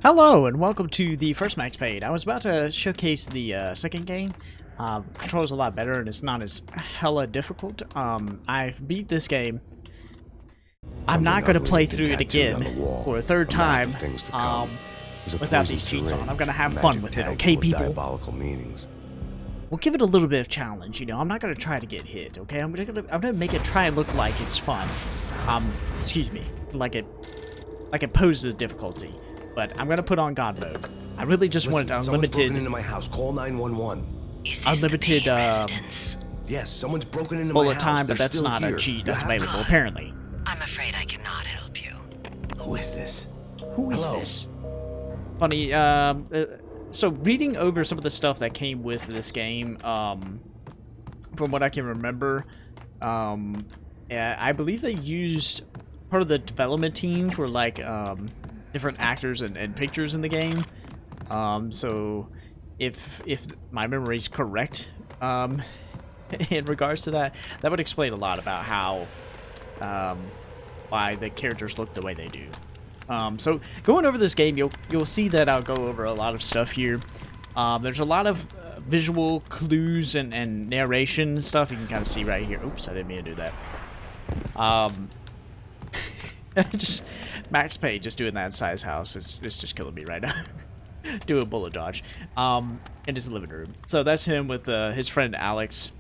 Hello and welcome to the first Max Payne. I was about to showcase the second game. Controls a lot better and it's not as hella difficult. I beat this game. I'm not going to play through it again for a third time without these cheats on. I'm going to have fun with it, okay, people? We'll give it a little bit of challenge, you know. I'm not going to try to get hit, okay? I'm gonna make it try and look like it's fun. Excuse me, like it poses difficulty. But I'm gonna put on God mode. I really just wanted unlimited. Broken into my house. Call 911. Unlimited. Yes, someone's broken into bullet my house. time, but They're that's still not here. a cheat. That's available apparently. I'm afraid I cannot help you. Who is this? Who is this? Funny. So reading over some of the stuff that came with this game, from what I can remember, I believe they used part of the development team for like different actors and pictures in the game. So if my memory is correct, in regards to that, that would explain a lot about how why the characters look the way they do. So going over this game, you'll see that I'll go over a lot of stuff here. There's a lot of visual clues and narration stuff you can kind of see right here. Oops, I didn't mean to do that. Just Max Payne just doing that inside his house is just killing me right now. Do a bullet dodge in his living room. So that's him with his friend Alex,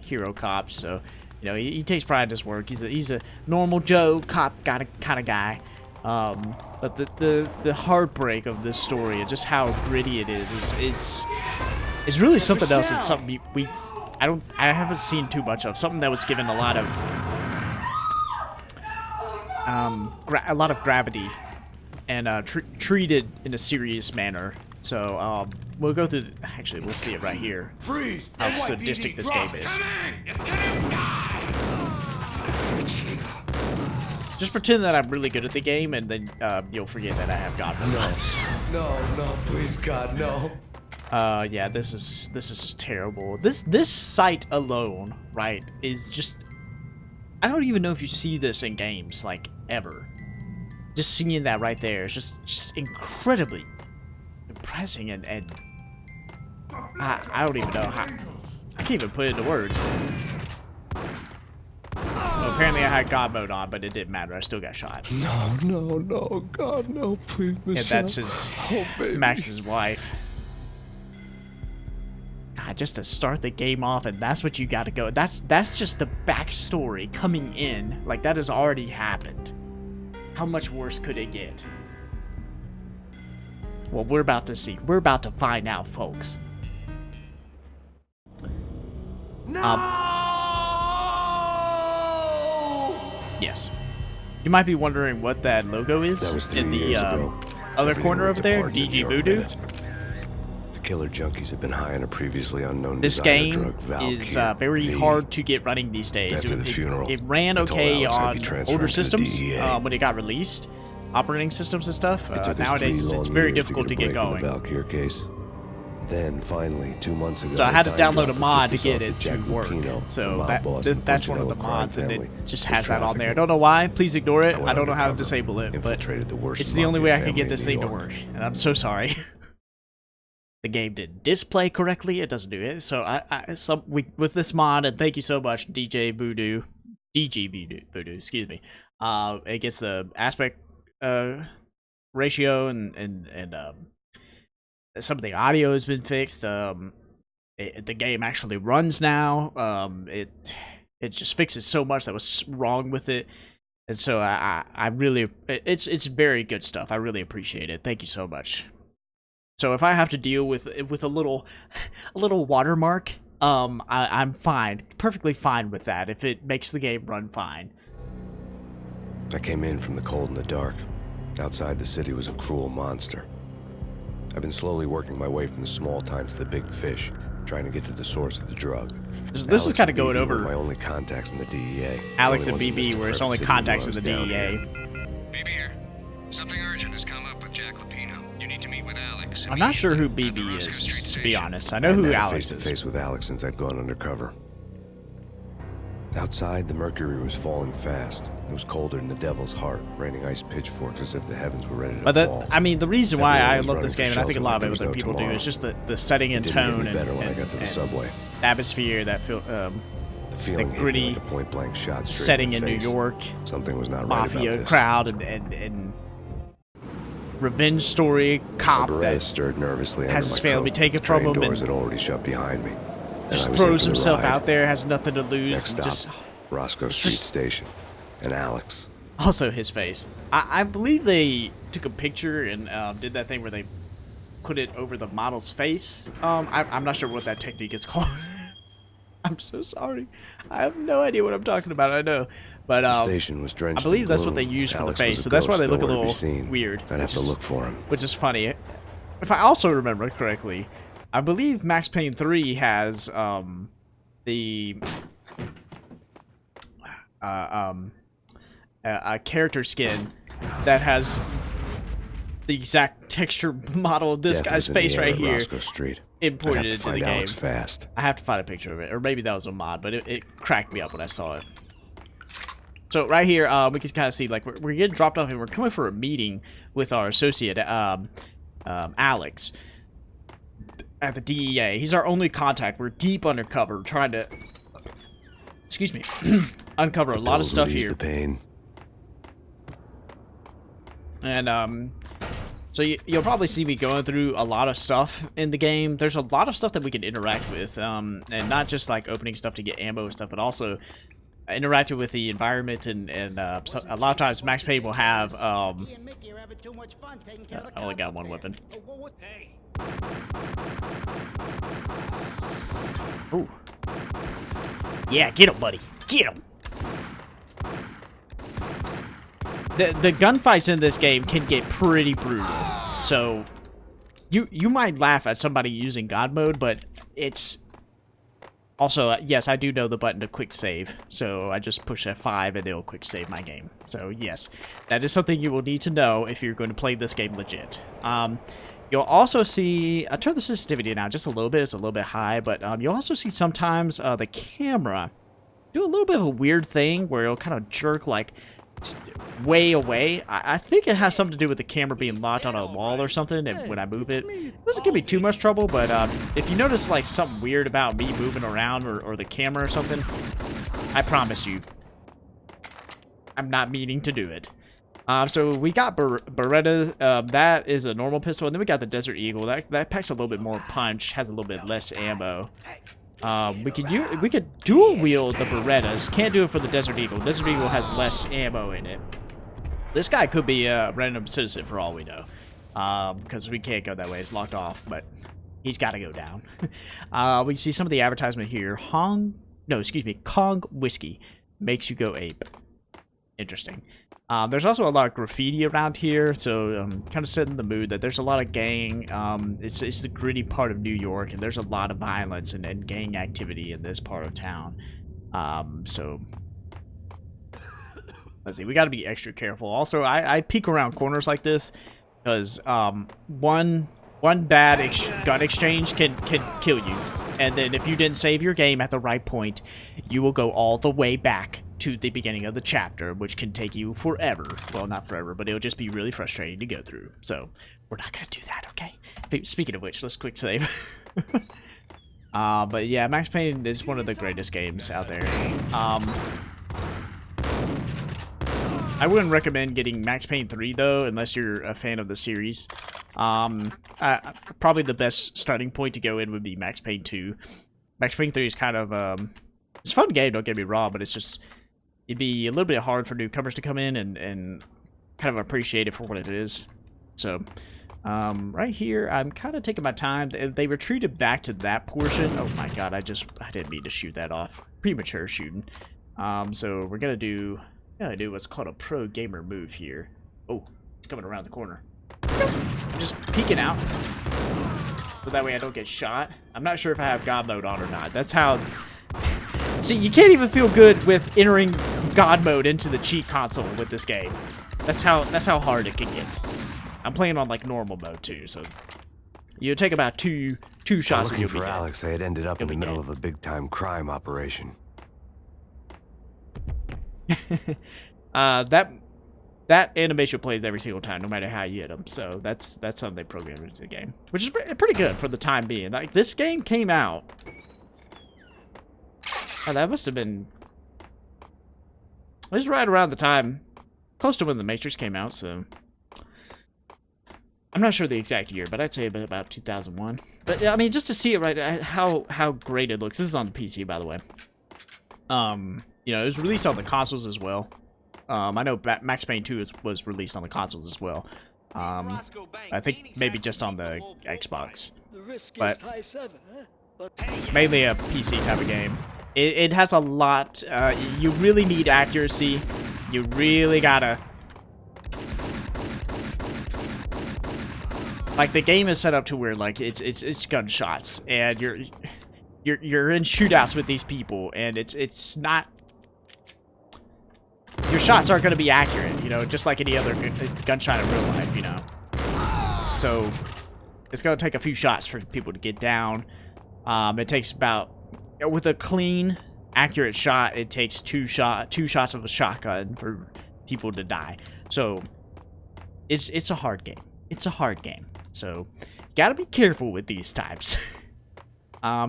hero cop. So you know he takes pride in his work. He's a normal Joe cop kind of guy. But the heartbreak of this story and just how gritty it is really something else. It's something I haven't seen too much of. Something that was given a lot of gravity and treated in a serious manner. So we'll go through. Actually, we'll see it right here. Freeze! How sadistic this game is. Just pretend that I'm really good at the game, and then you'll forget that I have God mode. No, please, God, no. Yeah, this is just terrible. This site alone, right, is just. I don't even know if you see this in games, like, ever. Just seeing that right there is just incredibly impressing, and I don't even know how. I can't even put it into words. Well, apparently I had God mode on, but it didn't matter. I still got shot. No, God, no, please, Michelle. Yeah, that's his, Max's wife. God, just to start the game off, and that's what you gotta go. That's just the backstory coming in. Like, that has already happened. How much worse could it get? Well, we're about to see. We're about to find out, folks. No! Yes. You might be wondering what that logo is That was 3 in the years ago. other Everything corner went over to there, part in the DG New York Voodoo. Minute. The killer junkies have been high on a previously unknown This designer game drug, Valkyrie. is very hard to get running these days. After the funeral, It ran I told okay Alex I'd on be transferring older to the systems DEA. when it got released, operating systems and stuff. It took us Nowadays, 3 it's long very years difficult to get a get break in going. the Valkyrie case. Then, finally, 2 months ago, So I had to Dime download a Dropper mod to took get us it off to the Jack work. Lupino, So mob boss of the that's one of the Punchinello crime mods, and it family, just was has that on there. I trafficking. don't know why. Please ignore it. went I don't know how to undercover, disable it, but infiltrated the worst it's the only way mafia I can family get in this New thing to York. work, and I'm so sorry. The game didn't display correctly. It doesn't do it. So with this mod, and thank you so much, DG Voodoo, excuse me. It gets the aspect ratio and some of the audio has been fixed. The game actually runs now. It just fixes so much that was wrong with it, and so I really it's very good stuff. I really appreciate it. Thank you so much. So if I have to deal with a little watermark, I'm fine, perfectly fine with that. If it makes the game run fine. I came in from the cold and the dark. Outside the city was a cruel monster. I've been slowly working my way from the small time to the big fish, trying to get to the source of the drug. This is kind of going over my only contacts in the DEA. Alex and BB, where it's only contacts in the DEA. BB here. Something urgent has come up with Jack Lupino. You need to meet with Alex. I'm not sure who BB is, to be honest. I know who Alex is. Face to face with Alex since I'd gone undercover. Outside, the mercury was falling fast. It was colder than the devil's heart, raining ice pitchforks as if the heavens were ready to fall. I mean, the reason why Everyone I was love running this for game, and I think a shelter lot like of there other was no people do, tomorrow. is just the setting and It didn't get tone any better when I and got to the subway. atmosphere, that feel, The feeling hit me gritty like a point-blank shot straight setting in in the New face. York, Something was not right about mafia this. crowd, and revenge story cop Beretta that stirred nervously has under his my family coat. taken The from train him doors and had already shut behind me. And just I was throws in for the himself ride. out there, has nothing to lose. Next and stop, just Roscoe Street Station. And Alex. also his face. I believe they took a picture and did that thing where they put it over the model's face. I'm not sure what that technique is called. I'm so sorry. I have no idea what I'm talking about. I know, but The station was drenched I believe in that's gloom. what they use for Alex the was face, a so that's why ghost, they look a nowhere to be little seen. weird. I'd have to look for him. Which is funny. If I also remember correctly, I believe Max Payne 3 has a character skin that has the exact texture model of this Death guy's was in the face air right at here Roscoe Street. imported I'd have to into the find game. Alex fast. I have to find a picture of it, or maybe that was a mod, but it cracked me up when I saw it. So right here, we can kind of see, like, we're getting dropped off and we're coming for a meeting with our associate, Alex, at the DEA. He's our only contact. We're deep undercover, trying to, excuse me, uncover a lot of stuff Ease here. the pain. And, so you'll probably see me going through a lot of stuff in the game. There's a lot of stuff that we can interact with, and not just, like, opening stuff to get ammo and stuff, but also interacting with the environment, and so a lot of times Max Payne will have, I only got one weapon. Ooh. Yeah, get him, buddy. Get him. The gunfights in this game can get pretty brutal. So you might laugh at somebody using God mode, but it's also, yes, I do know the button to quick save. So I just push F5 and it'll quick save my game. So yes, that is something you will need to know if you're going to play this game legit. You'll also see, I turn the sensitivity down just a little bit, it's a little bit high, but you'll also see sometimes the camera do a little bit of a weird thing where it'll kind of jerk, like, way away. I think it has something to do with the camera being locked on a wall or something, and when I move it, it doesn't give me too much trouble, but if you notice, like, something weird about me moving around or the camera or something, I promise you, I'm not meaning to do it. So we got Beretta, that is a normal pistol, and then we got the Desert Eagle. That packs a little bit more punch, has a little bit less ammo. We could dual wield the Berettas. Can't do it for the Desert Eagle. Desert Eagle has less ammo in it. This guy could be a random citizen for all we know, because we can't go that way. It's locked off, but he's got to go down. We see some of the advertisement here. Kong whiskey makes you go ape. Interesting. There's also a lot of graffiti around here, so kind of setting the mood that there's a lot of gang. It's the gritty part of New York, and there's a lot of violence and gang activity in this part of town. So let's see, we got to be extra careful. Also, I peek around corners like this because one bad gun exchange can kill you, and then if you didn't save your game at the right point, you will go all the way back to the beginning of the chapter, which can take you forever. Well, not forever, but it'll just be really frustrating to go through. So we're not gonna do that, okay? Speaking of which, let's quick save. But yeah, Max Payne is one of the greatest games out there. I wouldn't recommend getting Max Payne 3 though, unless you're a fan of the series. Probably the best starting point to go in would be Max Payne 2. Max Payne 3 is kind of it's a fun game, don't get me wrong, but it's just, it'd be a little bit hard for newcomers to come in and kind of appreciate it for what it is. So, right here, I'm kind of taking my time. They retreated back to that portion. Oh my god, I didn't mean to shoot that off. Premature shooting. So we're gonna do what's called a pro gamer move here. Oh, it's coming around the corner. I'm just peeking out, so that way I don't get shot. I'm not sure if I have God mode on or not. That's how. See, you can't even feel good with entering God mode into the cheat console with this game. That's how hard it can get. I'm playing on like normal mode too, so you take about two shots and Looking you'll be for dead. Alex, they had ended up in the You'll be middle dead. of a big-time crime operation. That animation plays every single time, no matter how you hit them. So that's something they programmed into the game, which is pretty good for the time being. Like, this game came out. Oh, that must have been. It was right around the time, close to when The Matrix came out. So I'm not sure the exact year, but I'd say about 2001. But yeah, I mean, just to see it right, how great it looks. This is on the PC, by the way. You know, it was released on the consoles as well. I know Max Payne 2 was released on the consoles as well. I think maybe just on the Xbox, but mainly a PC type of game. It has a lot. You really need accuracy. You really gotta. Like, the game is set up to where, like, it's gunshots, and you're in shootouts with these people, and it's not. Your shots aren't going to be accurate, you know, just like any other gunshot in real life, you know. So it's going to take a few shots for people to get down. It takes about, with a clean, accurate shot, it takes two shots of a shotgun for people to die. So it's a hard game. It's a hard game. So gotta be careful with these types.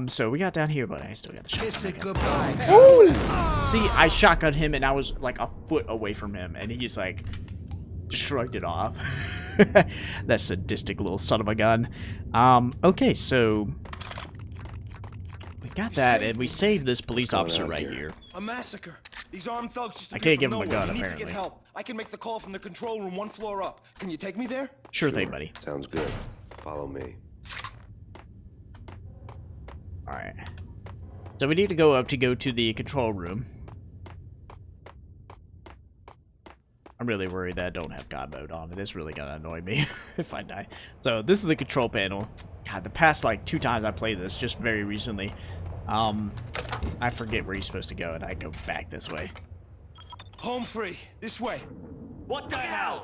So we got down here, but I still got the shotgun. Ooh! See, I shotgunned him, and I was like a foot away from him, and he just like shrugged it off. That sadistic little son of a gun. Okay, so we got that, and we saved this police officer right here. A massacre. These armed thugs just I can't give him a gun, apparently. apparently. To get help. I can make the call from the control room 1 floor up. Can you take me there? Sure thing, buddy. Sounds good. Follow me. Alright. So we need to go up to go to the control room. I'm really worried that I don't have God mode on. It's really gonna annoy me if I die. So this is the control panel. God, the past like 2 times I played this, just very recently. I forget where you're supposed to go, and I go back this way. Home free. This way. What the hell?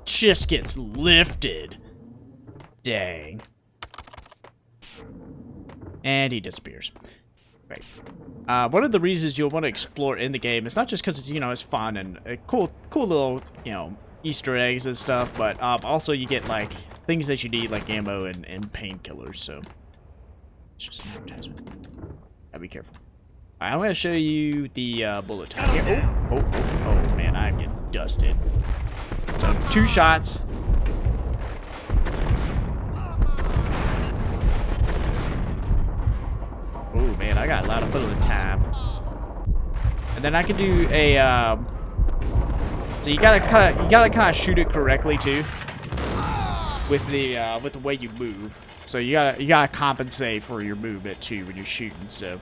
Just gets lifted. Dang. And he disappears. Right. One of the reasons you'll want to explore in the game, it's not just because it's, you know, it's fun and cool little, you know, Easter eggs and stuff, but also you get like things that you need, like ammo and painkillers. So it's just an advertisement. Gotta be careful. Alright, I'm gonna show you the bullet time here. Oh man, I'm getting dusted. So 2 shots. Oh man, I got a lot of bullet time. And then I can do a so you gotta kind of shoot it correctly too, with the way you move. So you gotta compensate for your movement too when you're shooting. So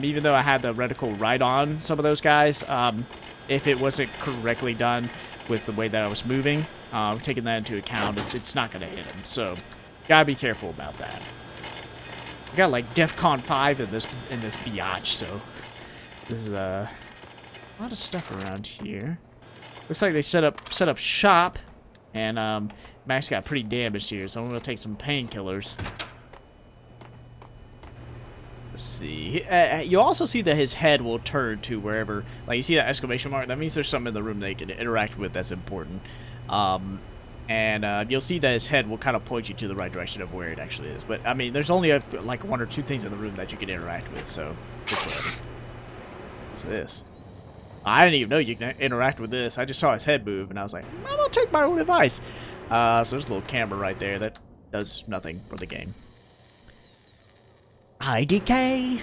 even though I had the reticle right on some of those guys, if it wasn't correctly done with the way that I was moving, taking that into account, it's not gonna hit them. So gotta be careful about that. I got like DEFCON 5 in this biatch, so this is a lot of stuff around here. Looks like they set up shop, and Max got pretty damaged here, so I'm gonna take some painkillers. Let's see. You also see that his head will turn to wherever, like, you see that exclamation mark. That means there's something in the room they can interact with that's important. And you'll see that his head will kind of point you to the right direction of where it actually is. But, I mean, there's only like 1 or 2 things in the room that you can interact with, so just whatever. What's this? I didn't even know you can interact with this. I just saw his head move, and I was like, I'm gonna take my own advice. So there's a little camera right there that does nothing for the game. IDK!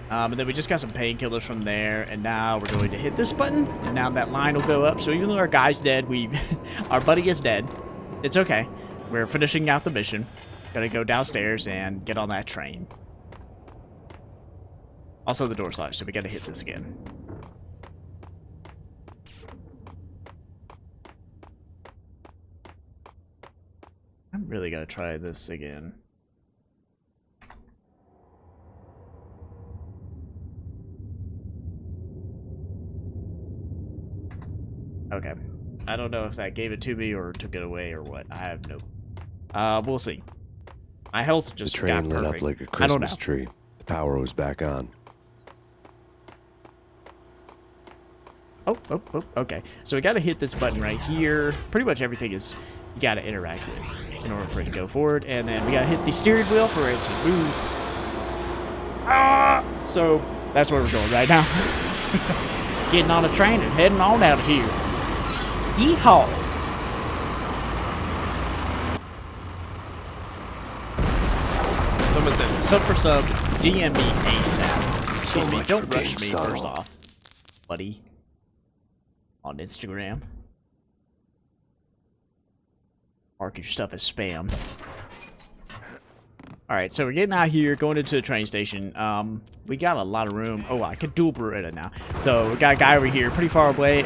And then we just got some painkillers from there, and now we're going to hit this button, and now that line will go up. So even though our guy's dead, our buddy is dead. It's okay. We're finishing out the mission. Gotta go downstairs and get on that train. Also, the door's locked, so we gotta hit this again. I'm really gonna try this again. Okay. I don't know if that gave it to me or took it away or what. I have no... we'll see. My health just the train got lit perfect. up like a Christmas tree. The power was back on. Okay. So we gotta hit this button right here. Pretty much everything is you gotta interact with in order for it to go forward. And then we gotta hit the steering wheel for it to move. So that's where we're going right now. Getting on a train and heading on out of here. Yeehaw! Someone said, sub for sub, DM me ASAP. Excuse me, don't rush me first off, buddy. On Instagram. Mark your stuff as spam. Alright, so we're getting out here, going into the train station. We got a lot of room. Oh, I could dual Beretta now. So, we got a guy over here, pretty far away.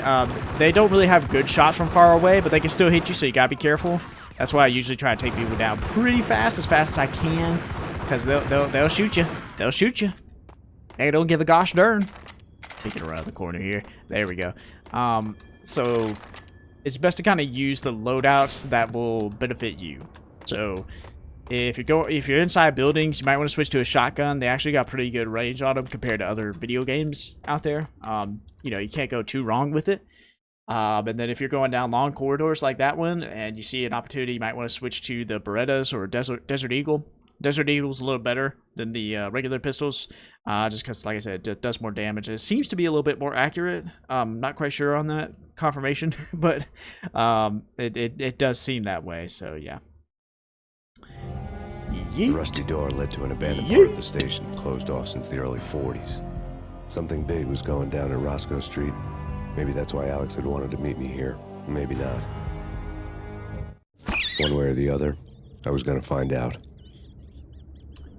They don't really have good shots from far away, but they can still hit you, so you gotta be careful. That's why I usually try to take people down pretty fast as I can. Because they'll shoot you. They'll shoot you. They don't give a gosh darn. Peeking around the corner here. There we go. So, it's best to kind of use the loadouts that will benefit you. So, if you're inside buildings, you might want to switch to a shotgun. They actually got pretty good range on them compared to other video games out there. You know, you can't go too wrong with it. And then if you're going down long corridors like that one, and you see an opportunity, you might want to switch to the Berettas or Desert Eagle. Desert Eagle's a little better than the regular pistols, just because, like I said, it does more damage. It seems to be a little bit more accurate. Not quite sure on that confirmation, but it does seem that way. So yeah. The rusty door led to an abandoned part of the station, closed off since the early 40s. Something big was going down in Roscoe Street. Maybe that's why Alex had wanted to meet me here. Maybe not. One way or the other, I was going to find out.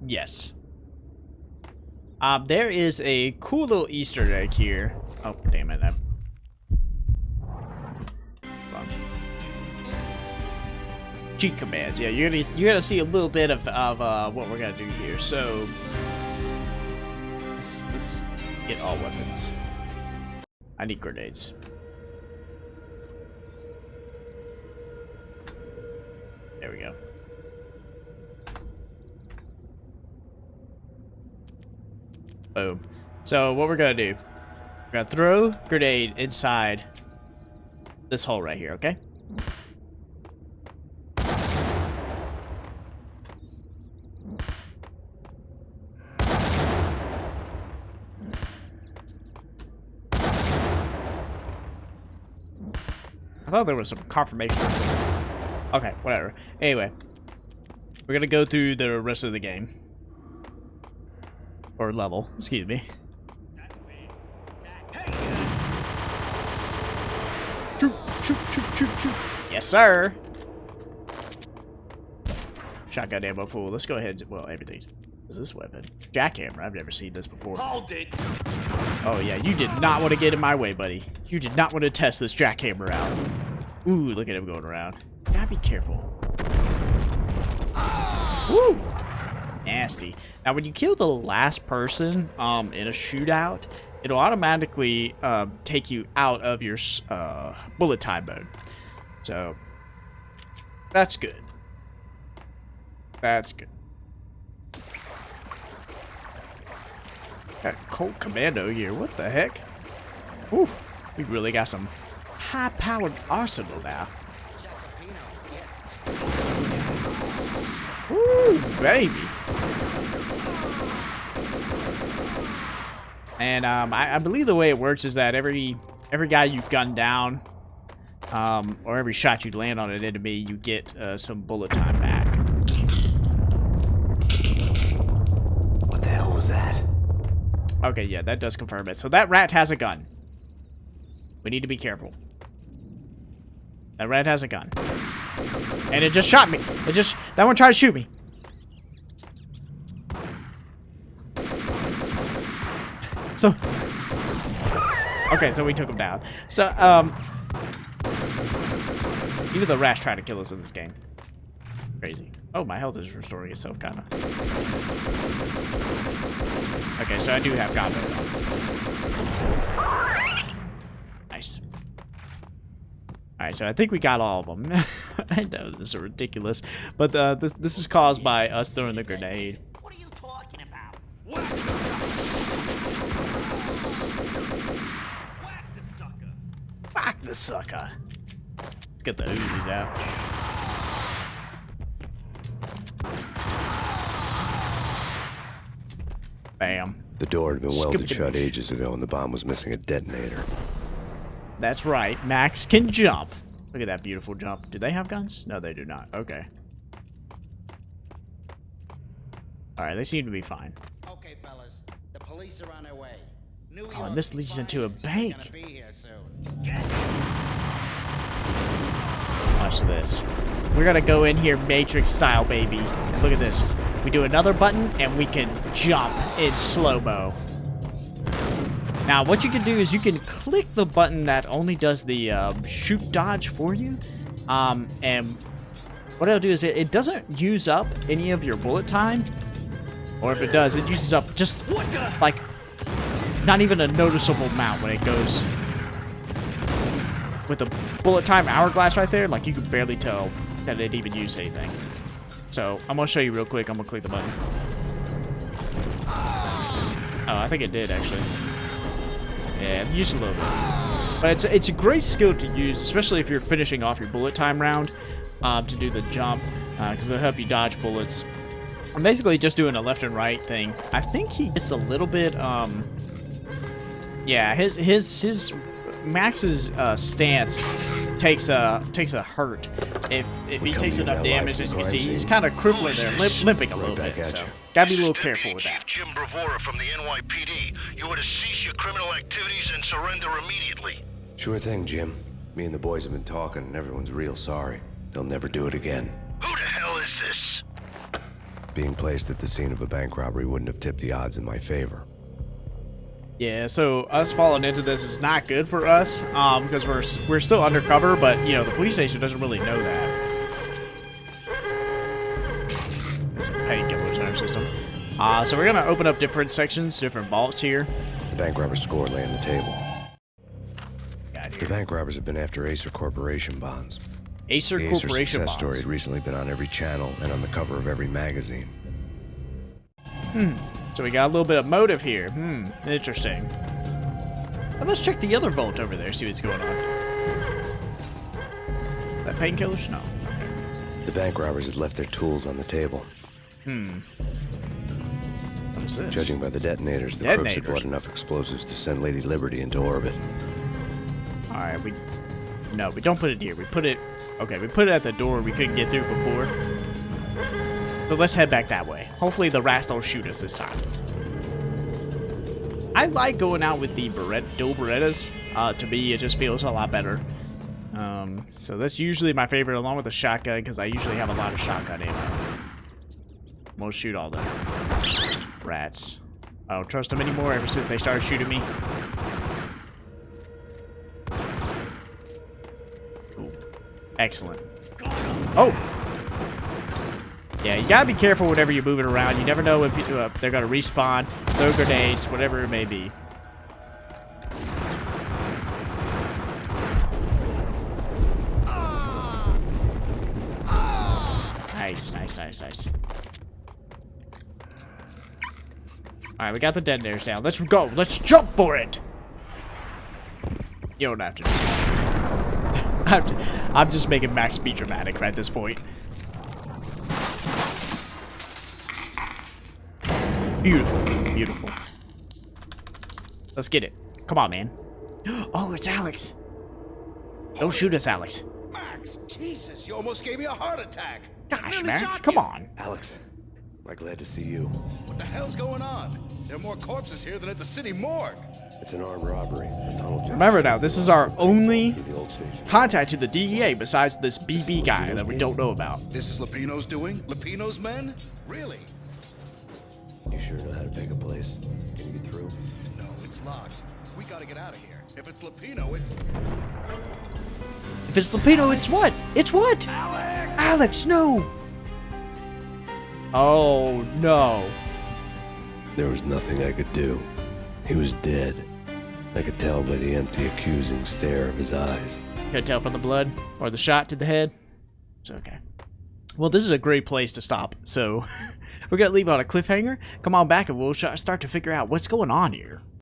Yes. There is a cool little Easter egg here. Oh, damn it. Cheat commands. Yeah, you're gonna see a little bit of what we're gonna do here. So let's get all weapons. I need grenades. There we go. Boom. So what we're gonna do? We're gonna throw grenade inside this hole right here. Okay. I thought there was some confirmation. Okay, whatever. Anyway, we're gonna go through the rest of the game. Or level, excuse me. Shoot, shoot, shoot, shoot, shoot. Yes, sir. Shotgun ammo full. Let's go ahead. Well, everything's. Is this weapon? Jackhammer. I've never seen this before. Hold it. Oh, yeah. You did not want to get in my way, buddy. You did not want to test this jackhammer out. Ooh, look at him going around. Gotta be careful. Woo! Nasty. Now, when you kill the last person in a shootout, it'll automatically take you out of your bullet time mode. So, that's good. That's good. Got Colt Commando here. What the heck? Ooh, we really got some high-powered arsenal now. Ooh, baby. And I believe the way it works is that every guy you gun down, or every shot you land on an enemy, you get some bullet time back. What the hell was that? Okay, yeah, that does confirm it. So that rat has a gun. We need to be careful. That rat has a gun. And it just shot me. That one tried to shoot me. So, okay, so we took him down. So, even the rats try to kill us in this game. Crazy. Oh, my health is restoring itself, kind of. Okay, so I do have combat. Nice. Alright, so I think we got all of them. I know this is ridiculous, but this is caused by us throwing the grenade. What are you talking about? Whack the sucker. the sucker. Let's get the Uzis out. Bam. The door had been welded Skip shut the- ages ago, and the bomb was missing a detonator. That's right. Max can jump. Look at that beautiful jump. Do they have guns? No, they do not. Okay. Alright, they seem to be fine. Okay, fellas. The police are on their way. New Oh, and this leads into a bank. Gonna be here soon. Watch this. We're gonna go in here Matrix style, baby. And look at this. We do another button, and we can jump in slow-mo. Now, what you can do is you can click the button that only does the shoot dodge for you. And what it'll do is it doesn't use up any of your bullet time. Or if it does, it uses up just, like, not even a noticeable amount when it goes with the bullet time hourglass right there. Like, you can barely tell that it even used anything. So, I'm going to show you real quick. I'm going to click the button. Oh, I think it did, actually. Yeah, used a little bit. But it's a great skill to use, especially if you're finishing off your bullet time round, to do the jump, because it'll help you dodge bullets. I'm basically just doing a left and right thing. I think he gets a little bit, yeah, his Max's stance takes a hurt if he takes in enough that damage. life As you can see, crime he's scene. kind of crippling there, limping a little back bit. at So you. gotta be a little This is careful Deputy with Chief that. Jim Bravura from the NYPD. You are to cease your criminal activities and surrender immediately. Sure thing, Jim. Me and the boys have been talking, and everyone's real sorry. They'll never do it again. Who the hell is this? Being placed at the scene of a bank robbery wouldn't have tipped the odds in my favor. Yeah, so us falling into this is not good for us, because we're still undercover, but you know the police station doesn't really know that. There's some painkillers in our system. So we're gonna open up different sections, different vaults here. The bank robber's score lay on the table. Got The here. bank robbers have been after Acer Corporation bonds. Acer The Acer Corporation success story bonds. had recently been on every channel and on the cover of every magazine. So we got a little bit of motive here. Interesting. Well, let's check the other vault over there, see what's going on. That painkillers? No. The bank robbers had left their tools on the table. What is this? Judging by the detonators, the crooks had Detonators. bought enough explosives to send Lady Liberty into orbit. Alright, no, we don't put it here. We put it at the door we couldn't get through before. So let's head back that way. Hopefully the rats don't shoot us this time. I like going out with the dual Berettas. To me, it just feels a lot better. So that's usually my favorite, along with the shotgun, because I usually have a lot of shotgun ammo. We'll shoot all the rats. I don't trust them anymore ever since they started shooting me. Ooh. Excellent. Oh! Yeah, you gotta be careful whenever you're moving around. You never know if they're gonna respawn, throw grenades, whatever it may be. Nice. Alright, we got the detonators down. Let's go. Let's jump for it. You don't have to do that. I'm just making Max be dramatic at this point. Beautiful. Let's get it. Come on, man. Oh, it's Alex. Don't shoot us, Alex. Max, Jesus, you almost gave me a heart attack. Gosh, Really Max, shot come you. on. Alex, I'm glad to see you. What the hell's going on? There are more corpses here than at the city morgue. It's an armed robbery. A tunnel junction. Remember now, this is our only To the old station. contact to the DEA besides this BB guy that we don't know about. This is Lupino's doing? Lupino's men? Really? You sure know how to pick a place? Can you get through? No, it's locked. We gotta get out of here. If it's Lupino, it's... If it's Lupino, it's what? It's what? Alex! Alex, no! Oh, no. There was nothing I could do. He was dead. I could tell by the empty, accusing stare of his eyes. Could tell from the blood or the shot to the head. It's okay. Well, this is a great place to stop, so we're going to leave on a cliffhanger. Come on back and we'll start to figure out what's going on here.